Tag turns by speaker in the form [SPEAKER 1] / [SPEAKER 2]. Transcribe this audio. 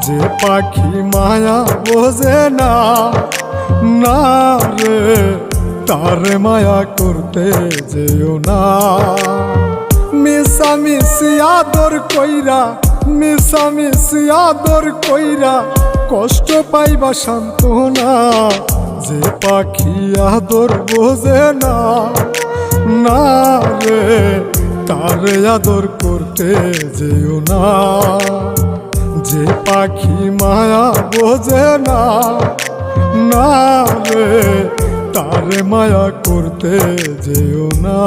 [SPEAKER 1] যে পাখি মায়া বোঝে না, না রে তারে মায়া করতে যেও না। মিশামিশি আদর কইরা, মিশামিশি আদর কইরা কষ্ট পাইবা সান্ত্বনা। যে পাখি আদর বোঝে না, না রে তারে আদর করতে যেও না। যে পাখি মায়া বোঝে না, না রে তারে মায়া করতে যেও না।